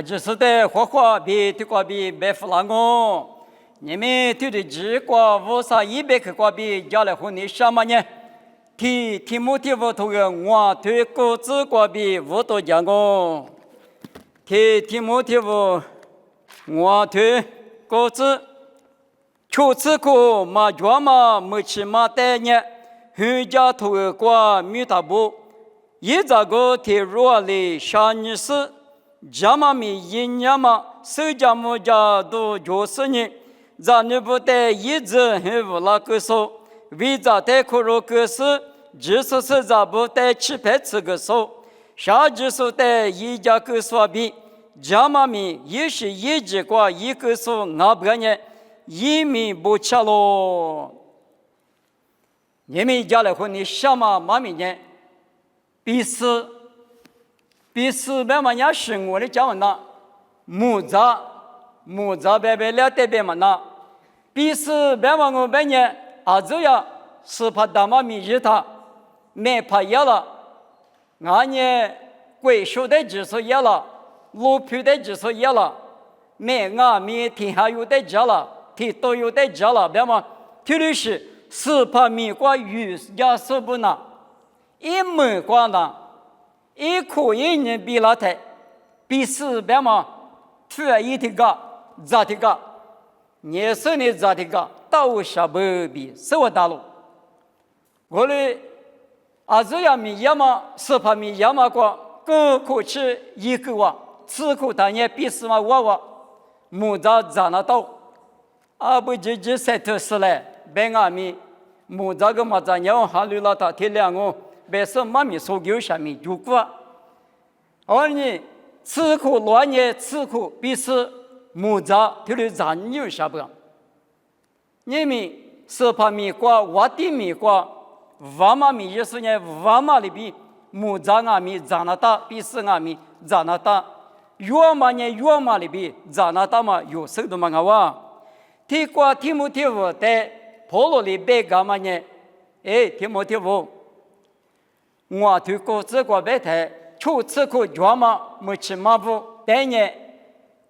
就是的花花比对瓜比白弗拉我，你们对的直瓜五杀100克瓜比加了婚礼什么呢？提目提我头个我对果子瓜比五多讲我，提目提我对果子，初次苦嘛抓嘛没吃嘛带呢，回家头个瓜米大布，一咋个提罗里上尼斯。加玛米因亚玛，手加木加都就是你，咱你不得一直很无拉个手，为啥得苦肉个是，就是咱不得吃白吃个手，啥就是得一家个说比，加玛米也是一直过一个手，俺不呢，一米不吃喽。你们家来婚你什么妈咪呢？彼此。比400万年生活的讲完了，木杂白白了得别嘛那，比400万我半年啊这样是怕大妈米日他，没怕也了，俺呢贵州的就是也了，路皮的就是也了，没俺米天下有的家了，天都有的家了，别嘛，特别是怕米瓜鱼家是不那，一没瓜那。一口一年比那台，比400嘛，突然一天个，咋的个？你说你咋的个？到啥不比？是我大陆。我嘞，这样米亚嘛，是怕米亚嘛个，个口吃一个哇，吃口当年比4万娃，木咋咋那到？不就塞头死嘞？别俺米，木咋个嘛咋样？还留了他体谅我。别说妈咪说有啥米就过，而你吃苦乱年吃苦，必是木杂，就是咱有啥不？你们是怕米瓜，我的米瓜，我妈米也是呢，我妈里边木杂俺米咋那大，必是俺米咋那大，越嘛呢越嘛里边咋那大嘛有什么嘛哇？提瓜提木提我的婆罗里别干嘛呢？提木提我。我对果子瓜白菜，初次苦抓嘛没吃嘛不，半年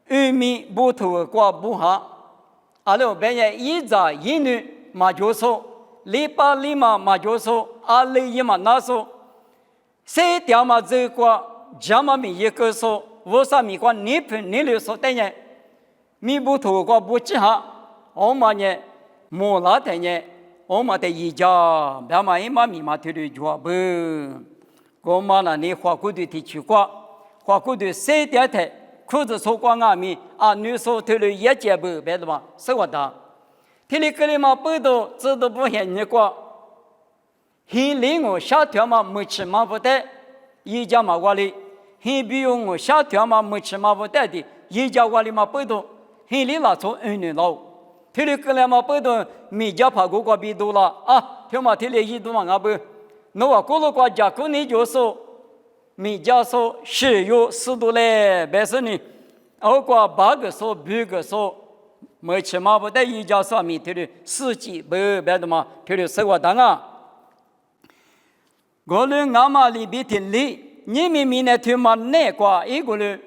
玉米不头瓜不好，阿罗半年一扎一女嘛就说，礼拜里嘛就说，阿里一嘛那说，谁掉嘛这瓜，加嘛米一个说，我啥米瓜你分你六说半年，米不头瓜不吃哈，我嘛呢，莫拉半年。我们的一家，别嘛一嘛米嘛头的抓不，我们那里花骨朵的去过，花骨朵3点台，裤子穿光阿米，女手头的一节不，别的嘛，是我的，天里个里嘛不多，这都不嫌你过，很令我下条嘛没吃嘛不得，一家嘛我里，很比我下条嘛没吃嘛不得的，一家我里嘛不多，很里拉从2年老。天里个里嘛不多，米家爬过瓜比多了天嘛天里一多嘛不，那我过了瓜家过年就说，米家说10月4度嘞，别说你，瓜8个说8个说，没吃嘛不得一家说米天里4季不别的嘛，天里生活当啊，我们俺嘛里边天里，你们米呢天嘛那瓜一个人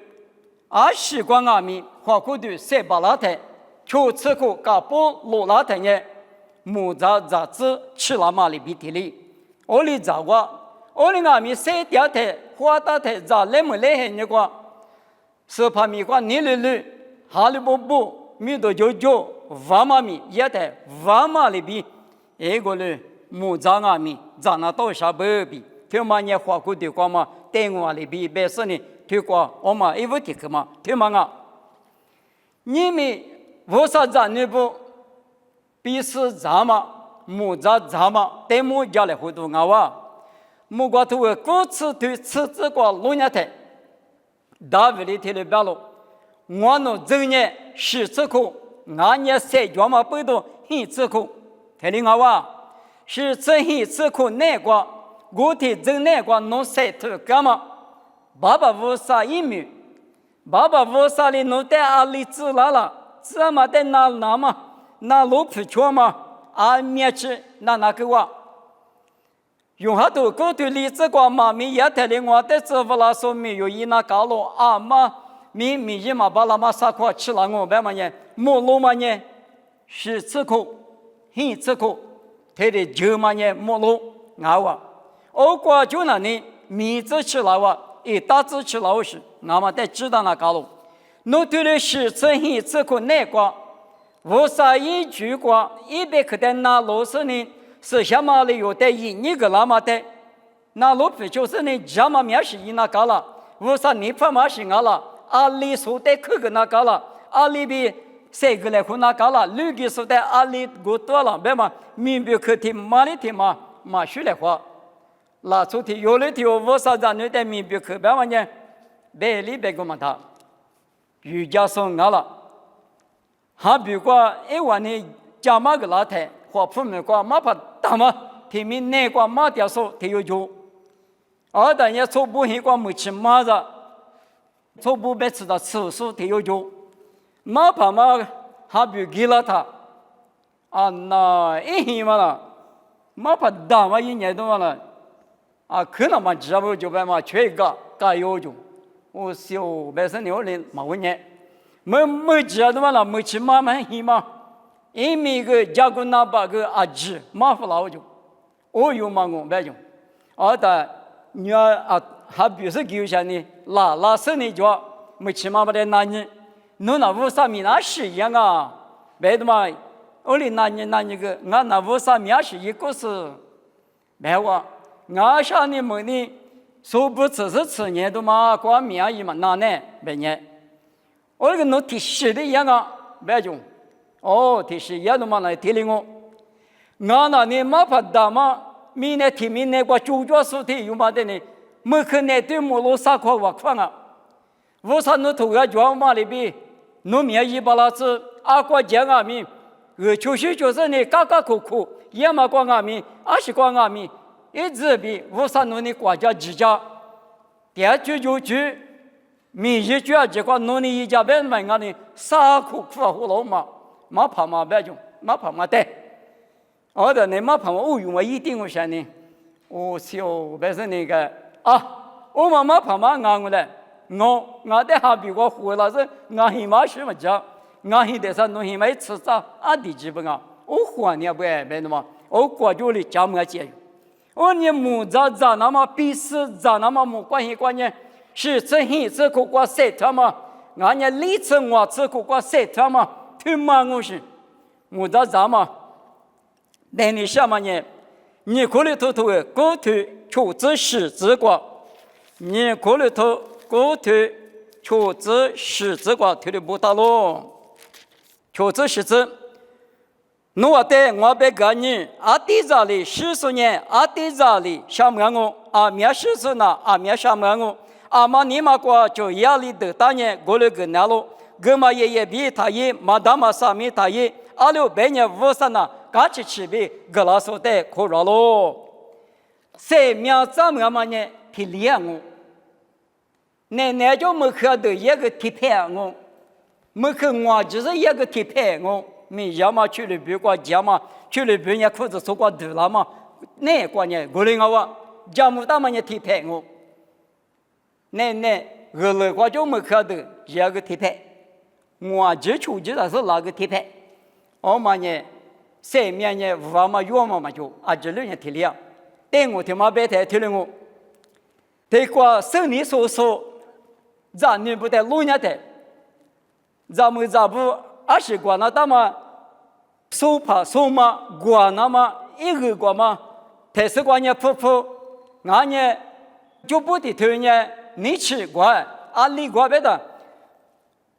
，20瓜俺米花骨朵3把拉台。就吃苦搞不落拉的呢，木杂杂子吃了嘛里边的里，我里杂话，我里俺们3条台花大台杂来没来很那个，是怕米瓜你里，哈里不米多就瓦嘛米也台瓦嘛里边，一个人木杂俺们杂那多少不比，听嘛你花骨的瓜嘛，带我里边别说呢，听过我嘛一不听个嘛，听嘛啊，你们。为啥咱那不比是咱嘛，木咱嘛，对木家来回头俺哇，木瓜头各次对吃这个路年台，大卫里头的白路，我弄这年10次苦，俺年3家嘛不多1次苦，听听俺哇，10次1次苦那个，我提这那个弄3头干嘛？爸爸为啥一米？爸爸为啥里弄在阿里子了？这么的那嘛，那路皮球嘛，面吃那个哇，用下头高头例子个嘛，没也带领我的师傅啦说没有一那高路嘛，米一嘛巴拉嘛萨夸吃了我白嘛呢，莫罗嘛呢是吃苦，很吃苦，他的酒嘛呢莫罗熬啊，欧瓜就那呢米子吃了哇，一大子吃了是，俺们得知道那搞了，侬对了是吃很吃苦那瓜，无啥一句瓜，一百克的那罗是呢，是下嘛里有的一个那么的，那罗皮就是呢，家嘛面是一那搞了，无啥你怕嘛是俺了。阿里说的可个那搞了，阿里比谁个来和那搞了？绿个说的阿里过多了，别嘛，明白可听嘛里听嘛学来话，拉出去有了听我啥子你的明白可别嘛呢？别里别个嘛他，瑜伽说俺了，还比过一万呢，加嘛个拉台，或普门过嘛怕大嘛，听明那过嘛掉手，听有就，而但也做不起过没吃嘛子。做不白吃的次数挺有就，马怕嘛还比给了他，啊那一年嘛了，马怕大嘛一年多嘛了，啊可能嘛只不就白嘛缺个加有就，我小白生牛人嘛问年，没知道嘛了没吃嘛一嘛，因为个家公那把个阿姐马不老就，我有嘛我白就，而但你啊。还比是给下呢，拉是你家没起码不得拿你，侬那乌沙米那是一样啊，别的嘛，我哩拿你个，俺那乌沙米也是一个是，别话，俺想你们呢，说不只是吃年的嘛，光面一嘛拿呢，别年，我那个侬提示的一样啊，别种，哦，提示一样的嘛来提领我，俺那呢嘛怕大嘛，明年提明年过主角说的有嘛的呢。没可能对摩罗萨夸我夸啊！我说侬头个装嘛里边，侬面一巴拉子阿瓜讲阿米，就是呢，嘎嘎苦苦，也嘛光阿米，阿是光阿米，一直比我说侬的国家之家，第二句就句，米一句啊，结果侬的一家别买俺的啥苦苦啊，胡老嘛，马怕嘛别种，马怕嘛得，我的呢马怕嘛，我用我一定我想呢，我小别是那个。啊，我妈妈怕嘛俺我嘞，我的还比我活了是，俺起码是么讲，俺现在是侬起码吃啥啊地基本啊，我活你也不爱别的嘛，我过就里家么节约，我你木咋那么彼此咋那么没关系关键，是吃很吃苦过晒他嘛，俺家里吃我吃苦过晒他嘛，他妈我是，木咋嘛，那你什么呢？你可里头的过头。求知识之光，你过里头过头求知识之光，头里不大咯。求知识之，我带我别个你阿弟这里40年，阿弟这里上门我阿面40呢，阿面上门我阿妈你妈过就压力的大年过了个难咯，哥嘛也比他也马达嘛上面他也阿六百年50呢，刚起起比格拉索带可热咯。谁苗怎么嘛呢？提练我，那就没看到一个提牌我，没看我就是一个提牌我，没要么去了别个家嘛，去了别人裤子说过头了嘛，那关键过来我家母大嘛呢提牌我，那二来我就没看到一个提牌，我就出去的是哪个提牌，我嘛呢，谁面呢我嘛要么就啊这两年提练。对我他妈别太听了我，对过生理所说，咱女不得路年的，咱们咱不二十过那大嘛，手帕手嘛过那么一个过嘛，太是过年婆婆，俺呢就不得头呢，你吃过，阿里过别的，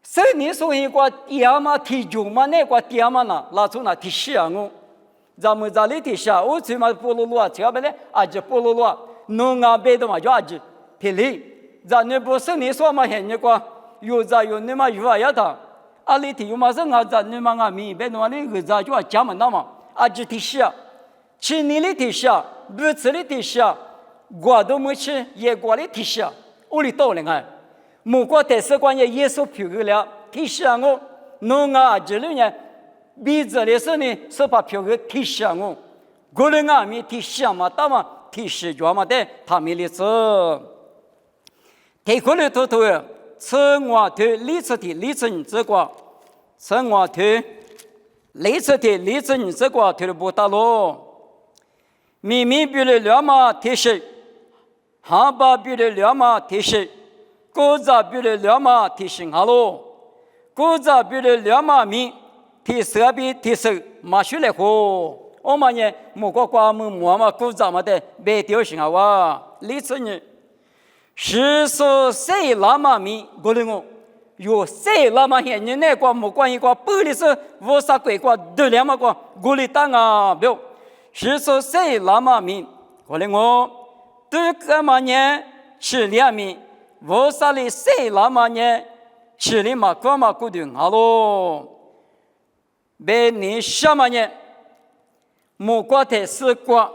生理所一过第二嘛提九嘛那过第二嘛呢，拉出那提十啊我。咱们这里的下，我最嘛菠萝罗，只要不嘞，阿就菠萝罗，农啊别的嘛就阿就皮里，咱那不是你说嘛很那个，有在有那么有啊呀的，阿里的有嘛是俺咱那么俺米别的嘛那个咱就阿讲嘛那嘛，阿就的下，吃你的的下，不吃的的下，我都没吃，也过的的下，我里到了俺，莫过但是关键耶稣皮个了，的下我，农啊这里呢。比这里是呢，是把票给提醒我，过来俺们提醒嘛，大嘛提示着嘛的，他们的是，提过来头头，此我头立此体立此你之过，此我头立此体立此你之过，头的不大喽。秘密比的两码提示，哈巴比的两码提示，古扎比的两码提示哈喽，古扎比的两码米提色比提色马修来火，我们呢木瓜瓜木木嘛古扎嘛的别丢行啊哇，立此你。是说谁拉玛米过来我，有谁拉玛现你那个木关一个玻璃是无啥鬼个得两嘛个过来当啊不，是说谁拉玛米过来我，对个嘛呢是两米，无啥哩谁拉玛呢是哩嘛个嘛固定好喽，别你什么呢？木瓜的是瓜，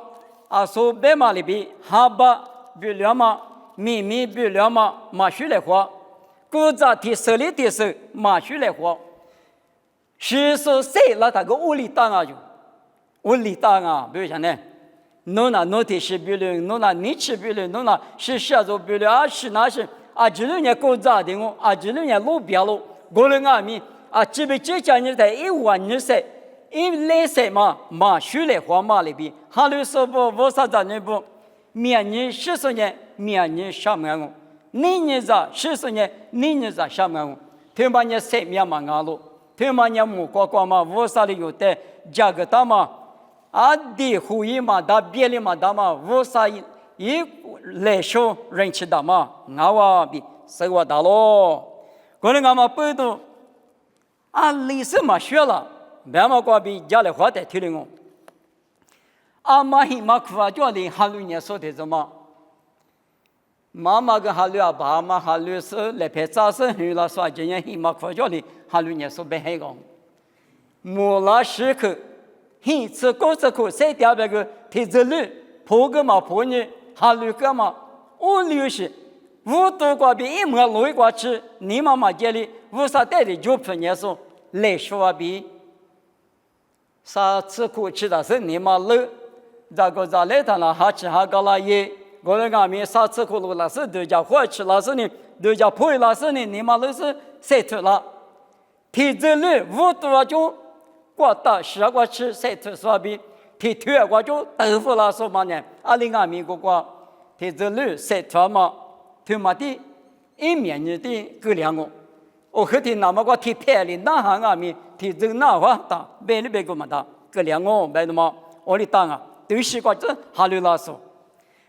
啊说别嘛里边哈巴比两嘛。秘密比了嘛，马修来活，古扎提手里的手，马修来活。是说谁那他个屋里当啊就，屋里当啊，比如讲呢，侬那侬提是比了，侬那你吃比了，侬那是下周比了啊，是那是啊，这六年古扎的我，啊这六年路边路，过来俺们啊，这边这家人在1万2000，一来岁嘛，马修来活嘛里边，哈喽说不，我啥子呢不？明年40年，明年3万我；明年za 40年，明年za3万我。他妈年3万嘛俺喽，他妈年木瓜瓜嘛，我啥里有的价格大嘛，啊的会议嘛大，别的嘛大嘛，我啥一来说人气大嘛，俺哇比生活大喽。可能俺们不懂，啊历史嘛学了，别嘛瓜比家里话得听的我。阿妈希马库啊，叫你哈鲁年说的什么？妈妈跟哈鲁啊，爸妈哈鲁是来陪早生很了，说今年希马库叫你哈鲁年说别黑讲。莫拉时刻，很吃过这口，谁掉别个提着路，破个嘛破你，哈鲁个嘛，我留是，我多过比一毛路一过吃，你妈妈家里无啥带的就碰年说来说比，啥吃苦吃的是你妈路。这个在来他那哈吃哈搞了也，我来俺们啥吃苦路那是都叫火吃那是呢，都叫破那是呢，你妈都是晒脱了，提着路五多就过到10个吃晒脱说比，提腿我就豆腐那说嘛呢，阿里俺们个个提着路晒脱嘛，他妈的一面你的够两个，我后天那么个提牌里那行俺们提着那话打，别里别个嘛打，够两个别的嘛，我里当啊。都是个这哈鲁拉说，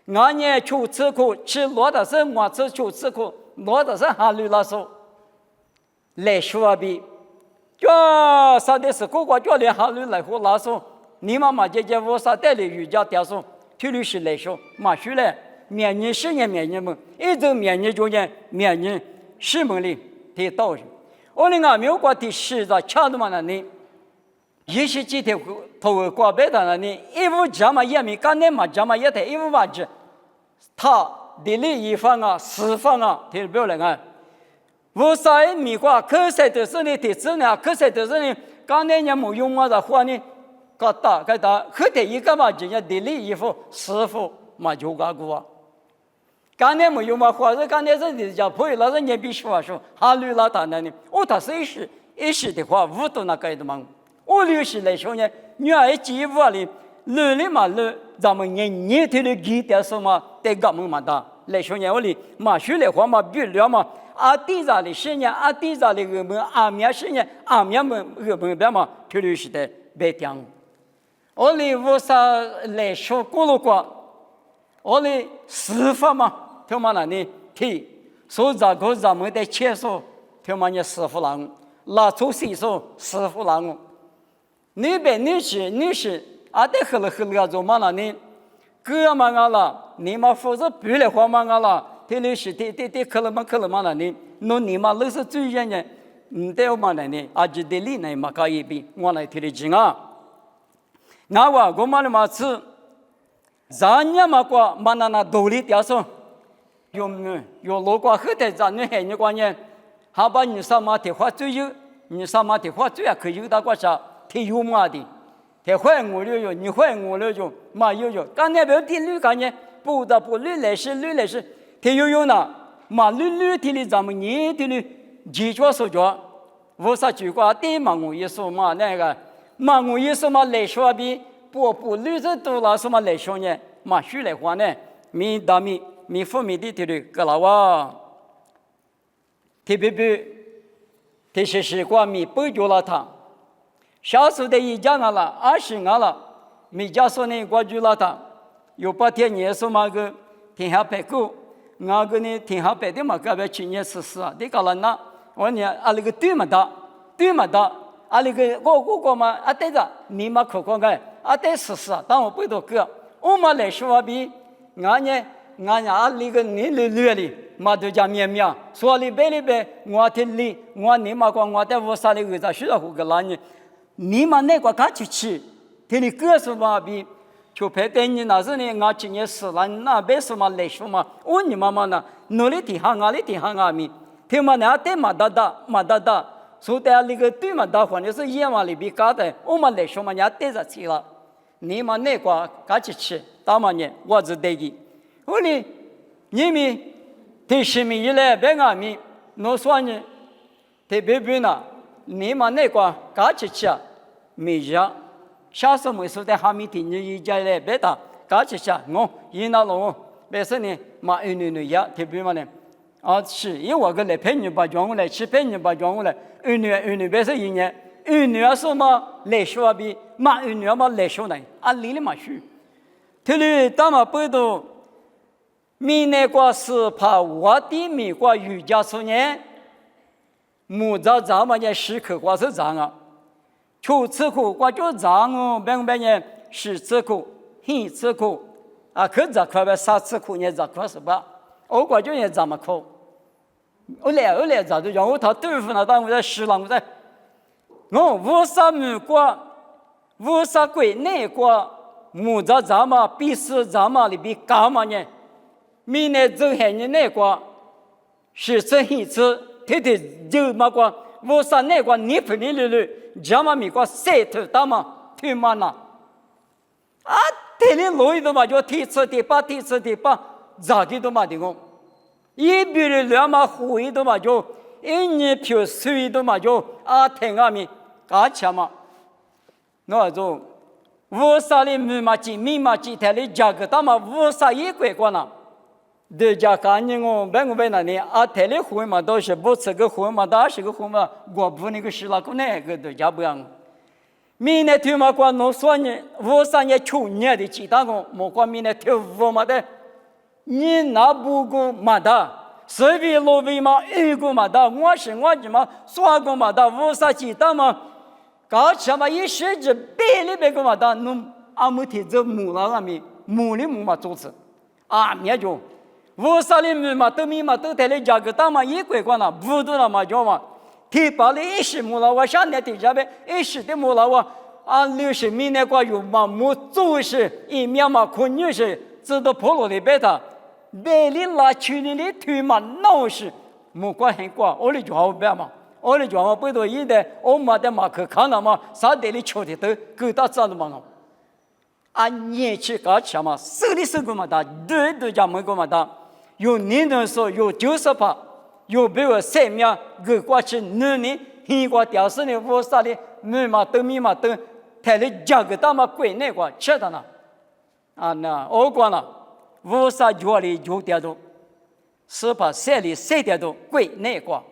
俺呢求吃苦，吃罗的是我吃求吃苦，罗的是哈鲁拉说，来说比，叫啥的是个个叫连哈鲁来和拉说，你妈妈姐姐我啥带的瑜伽雕塑，体律是来说，马修来，明年10年明年么，一直明年就年明年10门里提到去，我的俺没有过第10个恰的嘛那呢。20几天头过别的那呢，一无家嘛也没干的嘛家嘛也得一无瓦子，他地里1方啊4方啊，听不了啊。我啥米瓜可塞的是呢，地址呢可塞的是呢，刚才人没用嘛的话呢，搞大，后头一个嘛就要地里1幅4幅嘛就搞过啊。刚才没用嘛，或者刚才是你家朋友那是你必须话说，哈鲁拉他那呢，我他是一时的话，5都那个的嘛。我留是来说呢，女儿几户里，路里嘛路，咱们年头的几点什么，在俺们嘛的来说呢，我里马修来话嘛，比了嘛，阿弟在里10年，阿弟在里我们阿面10年，阿面们我们别嘛，头里是的别讲。我里我啥来说过了过，我里司法嘛，他妈那呢提，所以这个咱们的切说，他妈呢师傅郎，拉出谁说师傅郎。你别女士，阿得喝了做嘛了呢？哥嘛阿了，你嘛否则不来话嘛阿了，这里是的喝了嘛了呢？侬你嘛都是最人呢，得嘛了呢？阿就得里呢嘛可以比我来听的经啊。那我嘛的嘛是，咱家嘛过嘛那道理掉说，有路过后头咱们还你关键，还把你上嘛的话最有，你上嘛的话最可以有到过啥？挺有嘛的，他坏我了有，你坏我了有，嘛有，刚才不要听绿干呢，不得不绿来是，他有呢， mà lư thì giảm nhẹ thì chỉ cho số cho vô sa chỉ qua tế mà ngủ Giêsu mà này cái mà ngủ Giêsu mà lệ số bị bộ lư rất多了什么lệ số nhé mà suy lệ hoa này mi đam mi phụ mi đi thì cái là wa thì bị thì是qua mi bơi vô là thằng小时的一家了20年了mi家说呢过去了他有8天耶稣嘛个天下白狗我个呢天下白的嘛个别去年14啊这个了那我呢啊那个对嘛的啊那个我嘛啊对个你嘛可光个啊对14啊当我不多个我嘛来说比我呢啊那个你略哩嘛都讲面面说里边我听里我你嘛光我在我啥里个在学校个啦呢你嘛那个干去听你个什么比就拍电影那是呢我今年4了那别什么来说嘛我你妈妈呢努力听哈里听哈咪听嘛那对嘛哒所以那个对嘛哒话呢是夜嘛里比搞的我们来说嘛也对着去了你嘛那个干去大嘛呢我是对的我呢你们对什么以来别个咪侬说呢对别呢你嘛那个干去没呀下次没说在哈密听你一家来别打干去我一那龙别说呢嘛女呀对别嘛呢啊是因为我个来陪你把装过来去陪你把装过来女别说一年女说嘛来说比嘛女嘛来说呢啊离了嘛去这里大嘛不都米那个是怕我的米个瑜伽说呢木咋嘛呢时刻过是咋啊出吃苦过就咋哦别呢是吃苦很吃苦啊可咋快别啥吃苦呢咋快是吧我过就也咋么苦我来咋就让我他对付那当我在10了我在我无啥木过无啥鬼那个木咋嘛比是咋嘛里比干嘛呢米呢走海呢那个是吃很吃天就嘛个无啥那个你不你这么米个晒头大嘛对嘛呢啊天天落雨都嘛就天吃的把咋的都嘛的我一比2嘛湖一都嘛就一年漂水都嘛就啊天啊米干起嘛那就无啥的米嘛几天的价格大嘛无啥一块过呢对家干你我别那里啊天的湖嘛都是不吃个湖嘛20个湖嘛我不那个10了个那个对家不样米呢对嘛过侬说呢无啥呢穷年的其他个莫过米呢对无嘛的你那不过嘛的随便路边嘛一个嘛的我是我的嘛说个嘛的无啥其他嘛搞什么一时之别里别个嘛的侬阿木提着木了阿米木里木嘛做事啊面就无啥里木嘛都米嘛都带来价格大嘛一块过呢不多了嘛就嘛提把里一时木了我上年提下边一时的木了我啊60米那个有嘛木做事一面嘛可女是知道破了的别他别里拉去里推嘛闹事木管很管我的就好别嘛我的就好不多一的我嘛的嘛可看了嘛啥的里求的都够大咋的嘛啊年纪搞起嘛手里手个嘛大对家门个嘛大有年人说有90%有别个3面个过去2年一个屌丝呢我啥的米嘛都太的价格大嘛贵那个吃的呢啊那我管了我啥家里有点多是把山里3点多贵那个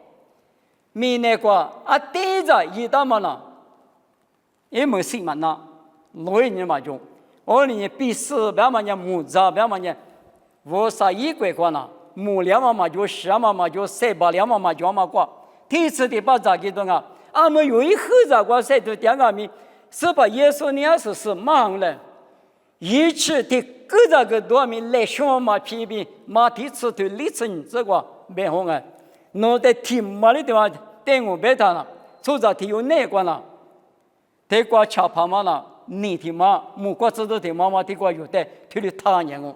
米那个啊对着一大嘛呢也没事嘛那老人嘛就我呢比4别嘛呢木子别嘛呢我啥一块过呢木2嘛就10嘛就3把2嘛就嘛过第一次的把咋给动啊俺们有一后子过晒都点个米是把耶稣呢是忙了一次的各这个多米来说嘛批评马蹄子的历程这个没红啊我在听嘛的地方对我别谈了出这题有那个了这个恰怕嘛了你的嘛木瓜子的妈妈的个有的推的他年我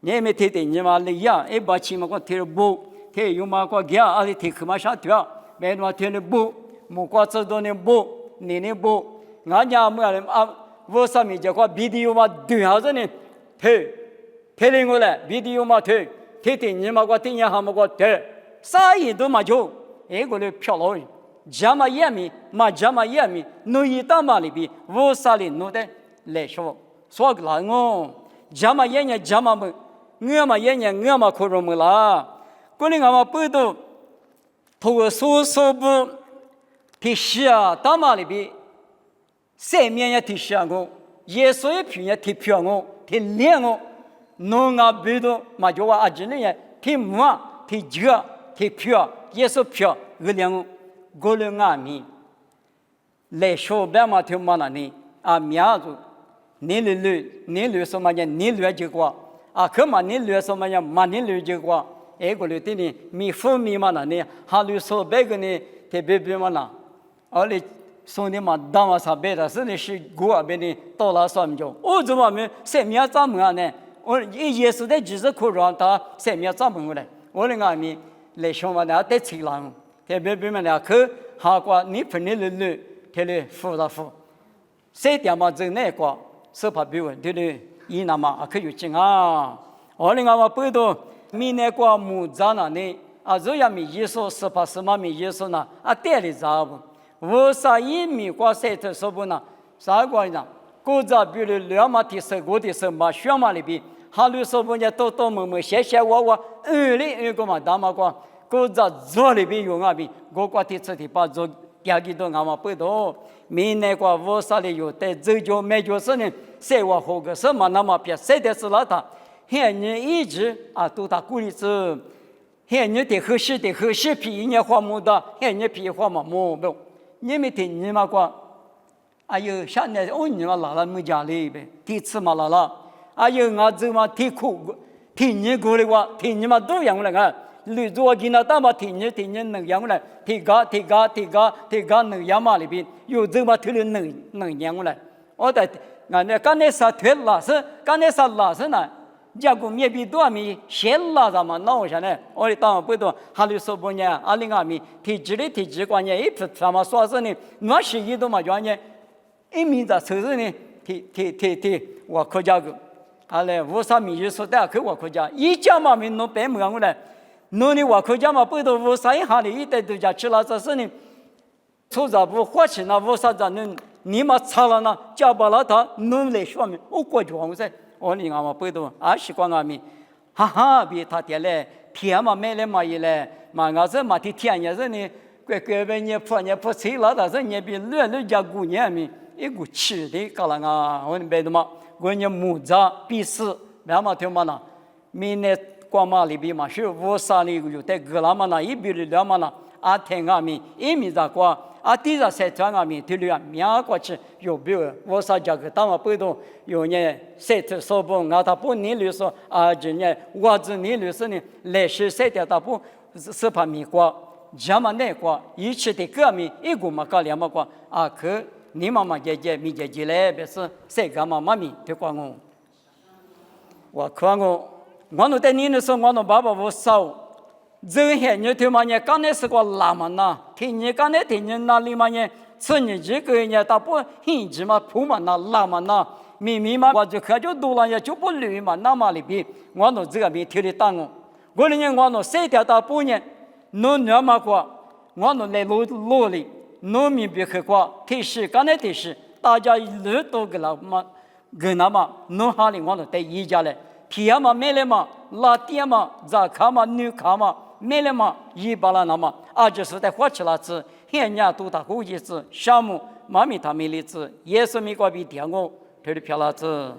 你没听的你嘛那样一把起嘛个推不推有嘛个讲啊的推可嘛啥条没嘛推的不木瓜子的呢不你呢不俺家没人啊我上面这个 video 嘛对好着呢推了我来 video 嘛推天天你嘛个天天还么个得，啥人都嘛就，个嘞漂亮。加嘛也米，嘛加嘛也米，努一大嘛里边，无啥哩努的来说，说个啦哦，加嘛也呢加嘛么，我嘛也呢我嘛可容么啦，过年我嘛不都，透过说不，提示啊，大嘛里边，三面也提示我，耶稣也平也提票我，提脸我，侬啊不都嘛就话阿姐呢也提木啊，提脚，提票，耶稣票，我两我。过了俺们来说白嘛听嘛那呢啊苗子你捋什么呀你捋这个啊可嘛你捋什么呀嘛你捋这个个了的呢米夫米嘛那呢哈捋说白个呢特别别嘛那而且说的嘛当嘛啥白的是呢是过边呢到了什么就我怎么没三面怎么呢我也是在几十块让他三面怎么来我的俺们来说嘛那得吃了特别别么俩去下过你分的路，他嘞付了付，谁点嘛走那个，是怕别问，对嘞，伊那嘛可有劲啊！我哩俺嘛不多，米那个木渣那呢，啊，这样米耶稣是怕什么米耶稣呢？啊，带里咋不？我啥一米过赛特说不呢？啥个呢？古早比如两嘛的时候的时候嘛，选嘛里边，哈路说不呢，多么谢谢我，哩个嘛大嘛个。古早做里边有啊边，我过去吃的把做家己都俺们不多，明年过我啥里有在走就买就是呢，谁我好个什么那么别谁的是老大，现你一直啊都打鼓励子，现你的合适皮人家花木的，现你皮花嘛木不，你们听你们过，哎呦现在哦你们拉了没家里呗，第次嘛拉了，哎呦俺这嘛挺苦，听你过的话，听你们都样来个。绿做给那大嘛天天能养来，提高能养嘛里边，有这么推的能养来。我在俺那刚才啥推拉是，刚才啥拉是呢？家公面比多米先拉咱们闹下来，我的当不多，还有说不呢？阿里阿米提几关键一批什么说是呢？我是一都嘛关键，一米的车子呢？提我国家个，阿来无啥米就说的去我国家，一家嘛没弄白么样来。侬呢？我可家嘛，不都无啥一下的，一代都家吃了这是呢，出咋不花钱了？无啥子侬你嘛差了呢？家把了他，侬来说明我过去我噻，我你俺嘛不都啊习惯俺们，哈哈，别他点嘞，天嘛买来嘛一来，嘛俺这嘛的天也是呢，乖别你破车了，但是你别乱家姑娘们一股气的搞了啊，我别的嘛，我你木渣必死，别嘛听嘛呢，明年。光嘛里边嘛是无啥哩有在格拉嘛那一边的两嘛那啊天啊米一米咋过啊地上晒穿啊米对了面过去有没有无啥价格当嘛不懂有呢晒特说不啊他不你律说啊今年我这你律说呢来是晒掉他不是怕米过家嘛那过一起的个米一股嘛搞两嘛过啊可你妈妈姐米姐来别是晒个嘛妈咪对光我看我侬在你那时候，我侬爸爸我少，这些你听嘛呢？刚才是个拉嘛呐，听你刚才听你那里嘛呢？吃你这个呢，他不很直嘛，铺嘛那拉嘛那，明嘛我就看就多了呀，就不绿嘛，那么里边我侬这个没听得到我呢我侬谁掉到不呢？侬那么过，我侬来努力，农民别去过，提示刚才提示，大家路都给了嘛，给那么农行里我侬带一家来。皮嘛买了嘛，拉点嘛，扎卡嘛，女卡嘛，买了嘛，一把了那么，就是在花起了子，现在都打估计子，项目妈咪他们的子，也是美国比点我，推的漂亮子。